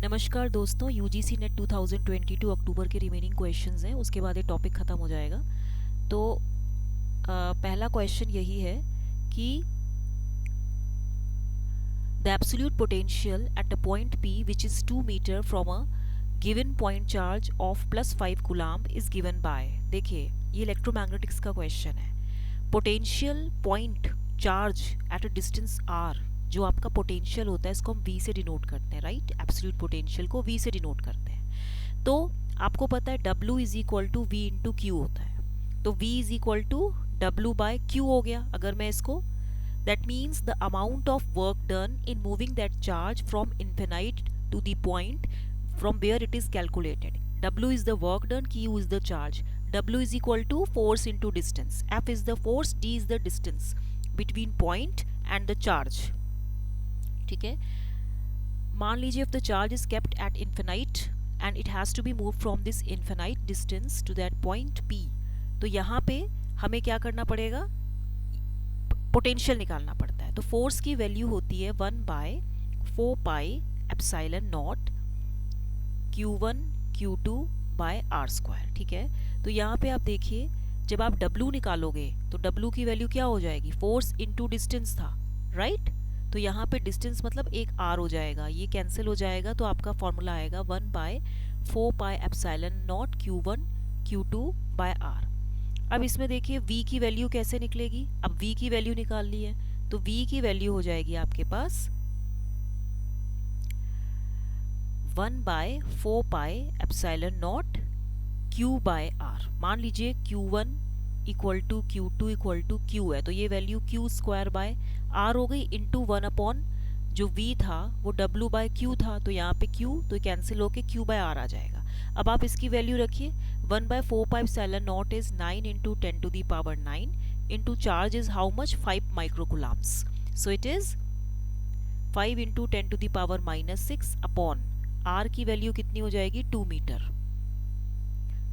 नमस्कार दोस्तों, UGC net 2022 अक्टूबर के रिमेनिंग क्वेश्चंस हैं, उसके बाद ये टॉपिक ख़त्म हो जाएगा। तो पहला क्वेश्चन यही है कि the absolute potential at a point P which is 2 metre from a given point charge of +5 coulomb is given by. देखिए, ये इलेक्ट्रोमैग्नेटिक्स का क्वेश्चन है। Potential point charge at a distance r, जो आपका पोटेंशियल होता है, इसको हम v से डिनोट करते हैं, राइट। एब्सोल्यूट पोटेंशियल को v से डिनोट करते हैं। तो आपको पता है W is equal to V into Q होता है, तो v is equal to W by Q हो गया। अगर मैं इसको, that means the amount of work done in moving that charge from infinite to the point from where it is calculated. W is the work done, Q is the charge. W is equal to force into distance. F is the force, D is the distance between point and the charge. ठीक है। मान लीजिए if the charge is kept at infinite and it has to be moved from this infinite distance to that point P, तो यहाँ पे हमें क्या करना पड़ेगा, पोटेंशियल निकालना पड़ता है। तो फोर्स की वैल्यू होती है 1/4πε0 Q1 Q2 bye are square. ठीक है। तो यहाँ पे आप देखिए, जब आप W निकालोगे तो W की वैल्यू क्या हो जाएगी, फोर्स इनटू डिस्टेंस था, राइट। तो यहाँ पे डिस्टेंस मतलब एक R हो जाएगा, ये कैंसिल हो जाएगा, तो आपका फॉर्मूला आएगा 1/4πε0 Q1 Q2 बाय आर। अब इसमें देखिए V की वैल्यू कैसे निकलेगी। अब V की वैल्यू निकालनी है, तो V की वैल्यू हो जाएगी आपके पास 1/4πε0 Q बाय आर। मान लीजिए Q1 equal to Q2 equal to Q है, तो ये value Q square by R हो गई, इंटू 1 अपॉन जो V था वो W बाय Q था, तो यहाँ पे Q तो कैंसिल होके Q बाय आर आ जाएगा। अब आप इसकी वैल्यू रखिए, 1/4πε0 is 9 into 10 to the power 9 into charge is how much, 5 microcoulombs. So it is 5 into 10 to the power -6 upon R की वैल्यू कितनी हो जाएगी, 2 मीटर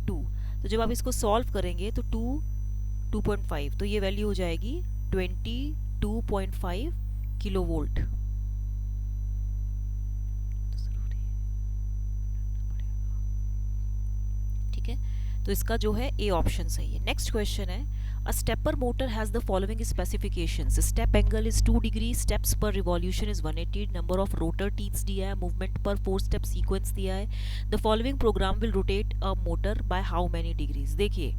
2। तो जब आप इसको सॉल्व करेंगे तो 2.5, तो ये वैल्यू हो जाएगी 22.5 किलो वोल्ट। ठीक है, तो इसका जो है ए ऑप्शन सही है। नेक्स्ट क्वेश्चन है, a stepper motor has the following specifications. Step angle is 2 degree, steps per revolution is 180, number of rotor teeths दिया है, मूवमेंट पर 4 स्टेप सीक्वेंस दिया है। The following program will rotate a motor by how many degrees. देखिए,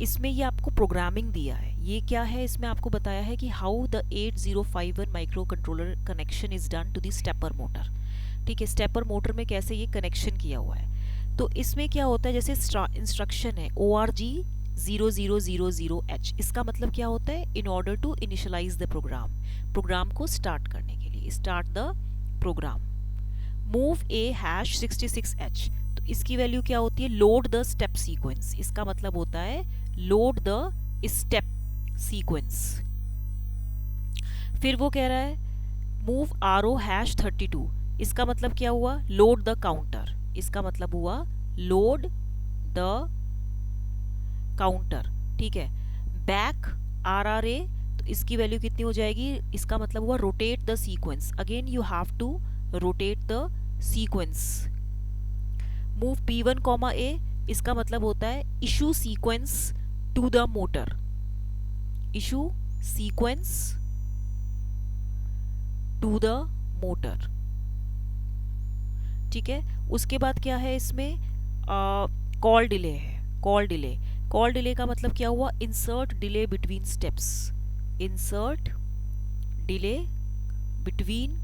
इसमें ये आपको programming दिया है। ये क्या है, इसमें आपको बताया है कि how the 8051 micro controller connection is done to the stepper motor. ठीक है, स्टेपर मोटर में कैसे ये कनेक्शन किया हुआ है। तो इसमें क्या होता है, जैसे इंस्ट्रक्शन है ORG0000H, इसका मतलब क्या होता है, in order to initialise the program, program को स्टार्ट करने के लिए, start the program. Move A hash 66H, तो इसकी वैल्यू क्या होती है, लोड द स्टेप सीक्वेंस, इसका मतलब होता है लोड द स्टेप सीक्वेंस। फिर वो कह रहा है मूव RO हैश 32, इसका मतलब क्या हुआ, लोड द काउंटर, इसका मतलब हुआ लोड द काउंटर। ठीक है। बैक RRA, तो इसकी वैल्यू कितनी हो जाएगी, इसका मतलब हुआ rotate the sequence, again you have to rotate the sequence. Move P1, A, इसका मतलब होता है issue sequence to the motor, issue sequence to the motor. ठीक है। उसके बाद क्या है, इसमें कॉल डिले है, कॉल डिले। कॉल डिले का मतलब क्या हुआ, insert delay between steps, insert delay between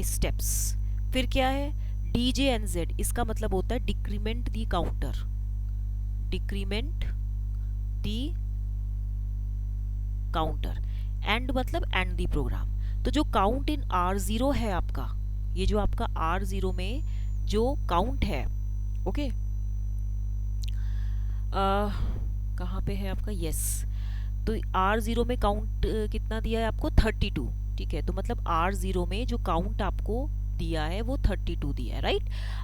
steps. फिर क्या है, DJNZ, इसका मतलब होता है decrement the counter, decrement the counter. And मतलब एंड दी प्रोग्राम। तो जो काउंट इन R0 है आपका, ये जो आपका R0 में जो काउंट है, ओके, कहाँ पे है आपका, यस। तो R0 में काउंट कितना दिया है आपको, 32। ठीक है, तो मतलब R0 में जो काउंट आपको दिया है वो 32 दिया है, राइट।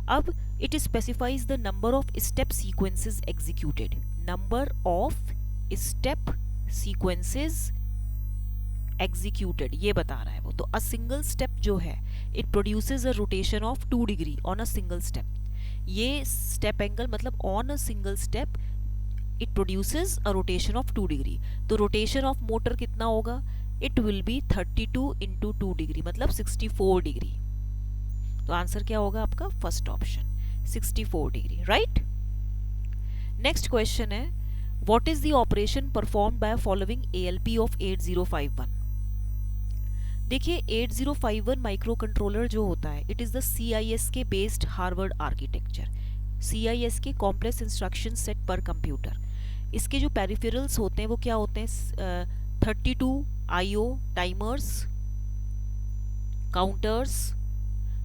अब it specifies the number of step sequences executed, number of step sequences executed, ये बता रहा है वो। तो a single step जो है it produces a rotation of 2 degree on a single step। ये step angle मतलब on a single step it produces a rotation of 2 degree। तो rotation of motor कितना होगा, it will be 32 into 2 degree मतलब 64 degree. तो answer क्या होगा आपका, first option 64 degree, right. Next question है, what is the operation performed by following ALP of 8051। देखिए 8051 माइक्रो कंट्रोलर जो होता है it is the CISK based Harvard architecture, CISK complex instruction set पर कंप्यूटर। इसके जो पेरिफेरल्स होते हैं वो क्या होते हैं, 32 IO timers, counters,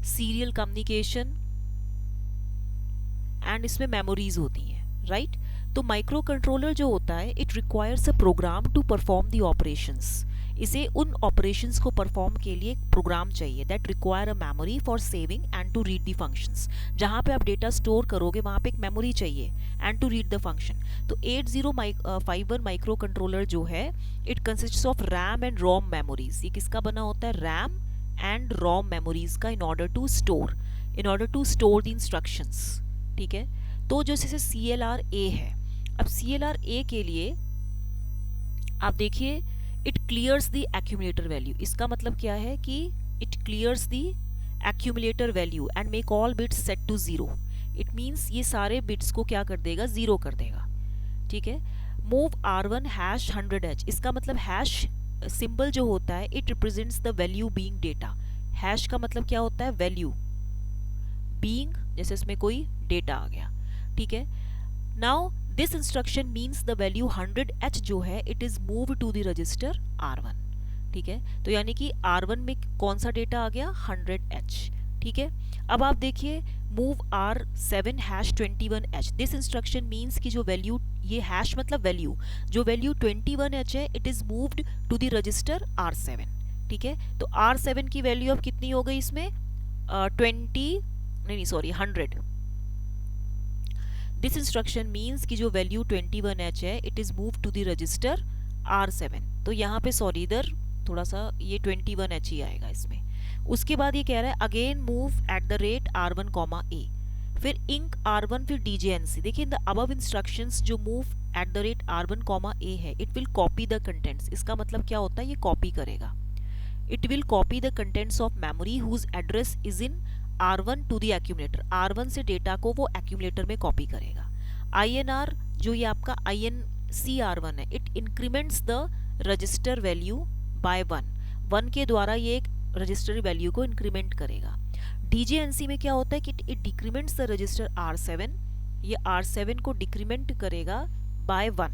serial communication and इसमें मेमोरीज होती हैं, राइट। तो माइक्रो कंट्रोलर जो होता है it requires a program to perform the operations. इसे उन ऑपरेशंस को परफॉर्म के लिए एक प्रोग्राम चाहिए that require a memory for saving and to read the functions. जहाँ पे आप डेटा स्टोर करोगे वहाँ पे एक मेमोरी चाहिए and to read the function. तो 8051 माइक्रो कंट्रोलर जो है it consists of RAM and ROM memories. ये किसका बना होता है, रैम एंड रोम मेमोरीज का, in order to store the instructions, ठीक है। तो जो जैसे CLR-A है, अब CLR-A के लिए आप देखिए it clears the accumulator value. इसका मतलब क्या है कि it clears the accumulator value and make all bits set to 0। It means ये सारे बिट्स को क्या कर देगा, 0 कर देगा, ठीक है। मूव R1 हैश 100H, इसका मतलब हैश सिंबल जो होता है it represents the value being data. Hash का मतलब क्या होता है, वैल्यू, बीइंग जैसे इसमें कोई डेटा आ गया, ठीक है। Now this instruction means the value 100H जो है it is move to the register R1, ठीक है। तो यानी कि R1 में कौन सा डेटा आ गया, 100H, ठीक है। अब आप देखिए move R7 hash 21H, this instruction means कि जो वैल्यू, ये हैश मतलब वैल्यू, जो वैल्यू 21H है it is moved to the register R7, ठीक है। तो R7 की वैल्यू अब कितनी हो गई इसमें, 100। दिस इंस्ट्रक्शन मीन्स कि जो वैल्यू 21H है it is move to the register R7। तो यहाँ पे सॉरी इधर थोड़ा सा ये 21H ही आएगा इसमें। उसके बाद ये कह रहा है again move at the rate R1, A, फिर इंक R1 फिर DJNC। देखिए द अबव इंस्ट्रक्शंस जो move at the rate R1, A है it will copy the contents. इसका मतलब क्या होता है, ये कॉपी करेगा। It will copy the contents of memory whose address is in R1 to the accumulator. R1 से डेटा को वो एक्यूमुलेटर में कॉपी करेगा। INR जो ये आपका INCR1 है it increments the register value by 1 के द्वारा ये एक रजिस्टर वैल्यू को इंक्रीमेंट करेगा। DJNC में क्या होता है कि इट डिक्रीमेंट्स द रजिस्टर R7, ये R7 को डिक्रीमेंट करेगा बाय 1,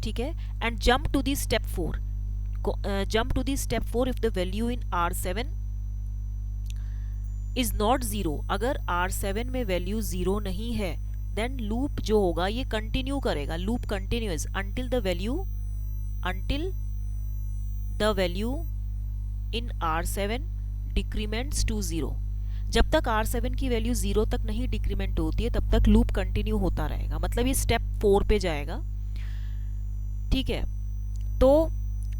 ठीक है। And jump to the step 4 if the value in R7 is not 0। अगर R7 में वैल्यू 0 नहीं है देन लूप जो होगा ये कंटिन्यू करेगा, loop continuous until the value in R7 decrements to 0। जब तक R7 की वैल्यू 0 तक नहीं डिक्रीमेंट होती है तब तक लूप कंटिन्यू होता रहेगा, मतलब ये स्टेप 4 पे जाएगा, ठीक है। तो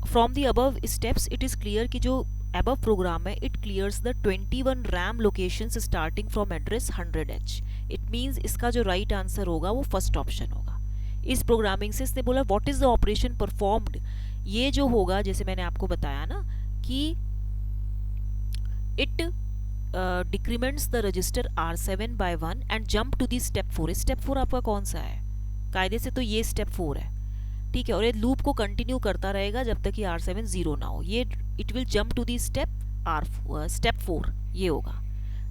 from the above steps it is clear कि जो above program है it clears the 21 RAM locations starting from address 100H। it means इसका जो right answer होगा वो फर्स्ट ऑप्शन होगा। इस प्रोग्रामिंग से इसने बोला what is the operation performed, ये जो होगा जैसे मैंने आपको बताया ना कि it decrements the register R7 by 1 and jump to the step 4। step 4 आपका कौन सा है, कायदे से तो ये step 4 है, ठीक है। और ये लूप को कंटिन्यू करता रहेगा जब तक कि R7 0 ना हो। ये it will jump to the step 4 ये होगा,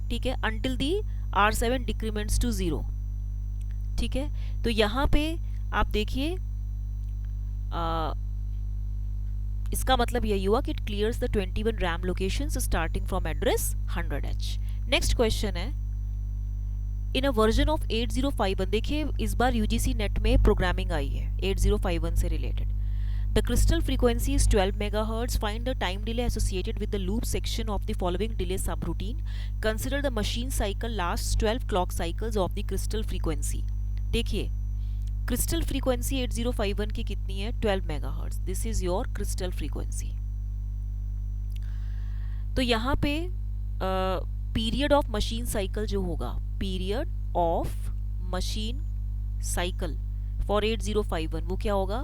ठीक है, until the R7 decrements to 0, ठीक है। तो यहाँ पे आप देखिए इसका मतलब यही हुआ कि it clears the 21 RAM locations starting from address 100H। Next question है इन अ वर्जन ऑफ 8051, देखिए इस बार UGC नेट में प्रोग्रामिंग आई है 8051 से रिलेटेड। The crystal frequency is 12 MHz, find the time delay associated with the loop section of the following delay sub routine, consider the machine cycle last 12 clock cycles of the crystal frequency. देखिए crystal frequency 8051 की कितनी है, 12 MHz। This is your crystal frequency, तो यहाँ पे period of machine cycle जो होगा, period of machine cycle for 8051 वो क्या होगा,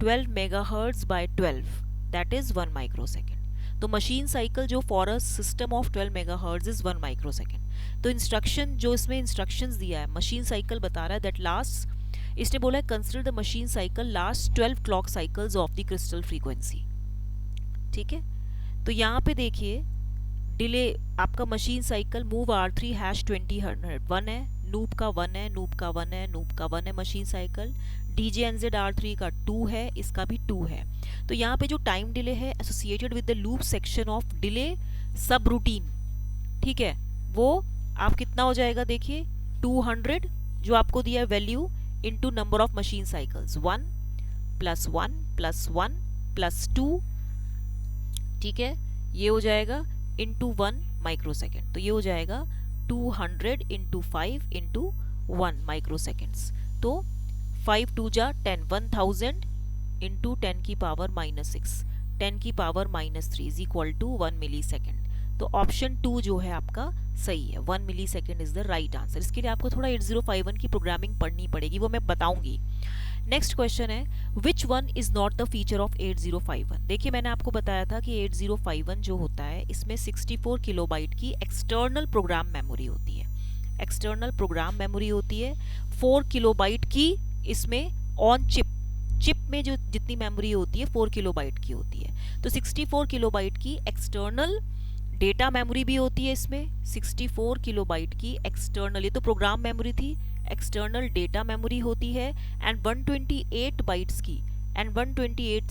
12 megahertz by 12, that is 1 microsecond. तो मशीन साइकिल जो for a system of 12 megahertz is 1 microsecond. तो इंस्ट्रक्शन जो इसमें इंस्ट्रक्शंस दिया है, मशीन साइकिल बता रहा है दैट लास्ट, इसने बोला है consider the machine cycle last 12 clock cycles of the crystal frequency. ठीक है, तो यहाँ पे देखिए डिले आपका machine cycle move R3 hash 20 है, नूप का 1 है, नूप का 1 है, नूप का 1 है मशीन साइकिल, DJNZ R3 का 2 है, इसका भी 2 है। तो यहाँ पे जो टाइम डिले है associated with the loop section of delay sub routine, ठीक है, वो आप कितना हो जाएगा देखिए 200 जो आपको दिया है value into number of machine cycles 1 + 1 + 1 + 2, ठीक है, ये हो जाएगा इनटू 1 माइक्रोसेकेंड। तो ये हो जाएगा 200 × 5 × 1 माइक्रोसेकेंड्स। तो 5 2 जा 10, 1000 × 10 की पावर -6, 10 की power -3 is equal to 1 millisecond. तो ऑप्शन 2 जो है आपका सही है, 1 millisecond is the right answer. इसके लिए आपको थोड़ा 8051 की प्रोग्रामिंग पढ़नी पड़ेगी, वो मैं बताऊंगी। नेक्स्ट क्वेश्चन है which one is not the feature of 8051। देखिए मैंने आपको बताया था कि 8051 जो होता है इसमें 64 किलोबाइट की एक्सटर्नल प्रोग्राम मेमोरी होती है, एक्सटर्नल प्रोग्राम मेमोरी होती है। 4 किलोबाइट की इसमें ऑन चिप में जो जितनी मेमोरी होती है 4 किलोबाइट की होती है। तो 64 किलोबाइट की एक्सटर्नल डेटा मेमोरी भी होती है इसमें, 64 किलोबाइट की एक्सटर्नल, ये तो प्रोग्राम मेमोरी थी, एक्सटर्नल डेटा मेमोरी होती है, एंड 128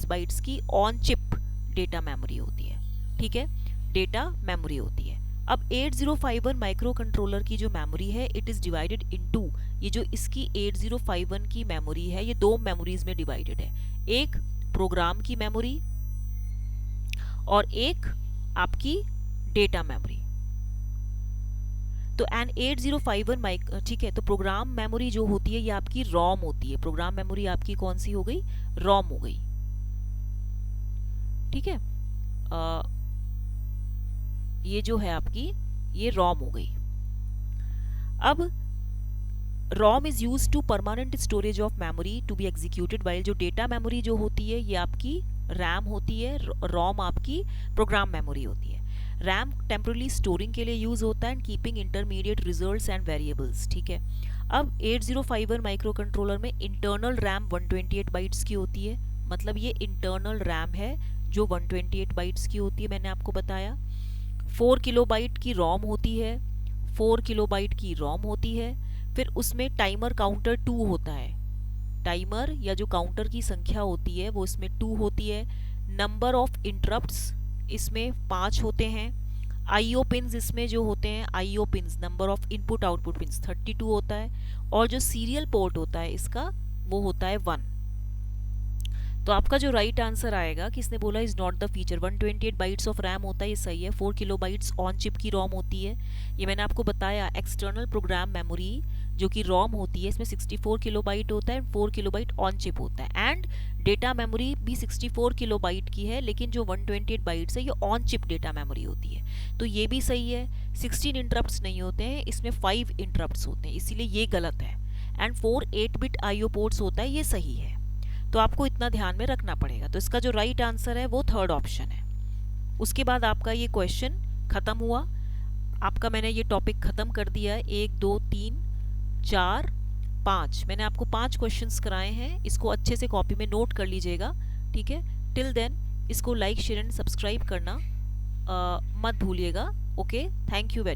बाइट्स की ऑन चिप डेटा मेमोरी होती है। ठीक है, डेटा मेमोरी होती है। अब 8051 माइक्रो कंट्रोलर की जो मेमोरी है इट इज डिवाइडेड इनटू, ये जो इसकी 8051 की मेमोरी है ये 2 मेमोरीज में डिवाइडेड है, एक प्रोग्राम की मेमोरी और एक आपकी डेटा मेमोरी। तो एन 8051 ठीक है, तो प्रोग्राम मेमोरी जो होती है ये आपकी रॉम होती है, प्रोग्राम मेमोरी आपकी कौन सी हो गई, रॉम हो गई। ठीक है, ये जो है आपकी ये रॉम हो गई। अब ROM is used to permanent storage of memory to be executed, while जो डेटा मेमोरी जो होती है ये आपकी RAM होती है, ROM आपकी प्रोग्राम मेमोरी होती है। RAM टेम्परली स्टोरिंग के लिए यूज होता है and keeping intermediate results and variables. ठीक है, अब 8051 माइक्रो कंट्रोलर में इंटरनल RAM 128 बाइट्स की होती है, मतलब ये इंटरनल RAM है जो 128 बाइट्स की होती है, मैंने आपको बताया। 4 किलोबाइट की ROM होती है, 4 किलोबाइट की ROM होती है, फिर उसमें टाइमर काउंटर 2 होता है, टाइमर या जो काउंटर की संख्या होती है वो इसमें 2 होती है। नंबर ऑफ इंटरप्ट्स इसमें 5 होते हैं। आईओ पिन्स इसमें जो होते हैं, IO pins number of input output pins 32 होता है, और जो सीरियल पोर्ट होता है इसका वो होता है 1। तो आपका जो राइट आंसर आएगा कि इसने बोला is not the feature, 128 bytes of RAM होता है, ये सही है। 4 किलोबाइट्स ऑन चिप की रॉम होती है, ये मैंने आपको बताया। एक्सटर्नल प्रोग्राम मेमोरी जो कि रॉम होती है इसमें 64 किलोबाइट होता है, 4 किलोबाइट ऑन चिप होता है, एंड डेटा मेमोरी भी 64 किलोबाइट की है, लेकिन जो 128 बाइट्स है ये ऑन चिप डेटा मेमोरी होती है। तो ये भी सही है। 16 इंटरप्ट्स नहीं होते हैं, इसमें 5 इंटरप्ट्स होते हैं, इसीलिए ये गलत है। एंड 4 8-बिट आईओ पोर्ट्स होता है, ये सही है। तो आपको इतना ध्यान में रखना पड़ेगा। तो इसका जो राइट आंसर है वो 3rd ऑप्शन है। उसके बाद आपका ये क्वेश्चन खत्म हुआ, आपका मैंने ये टॉपिक खत्म कर दिया है। 1 2 3 4 5 मैंने आपको 5 क्वेश्चंस कराए हैं, इसको अच्छे से कॉपी में नोट कर लीजिएगा। ठीक है, टिल देन इसको लाइक शेयर एंड सब्सक्राइब करना मत भूलिएगा। Okay, thank you very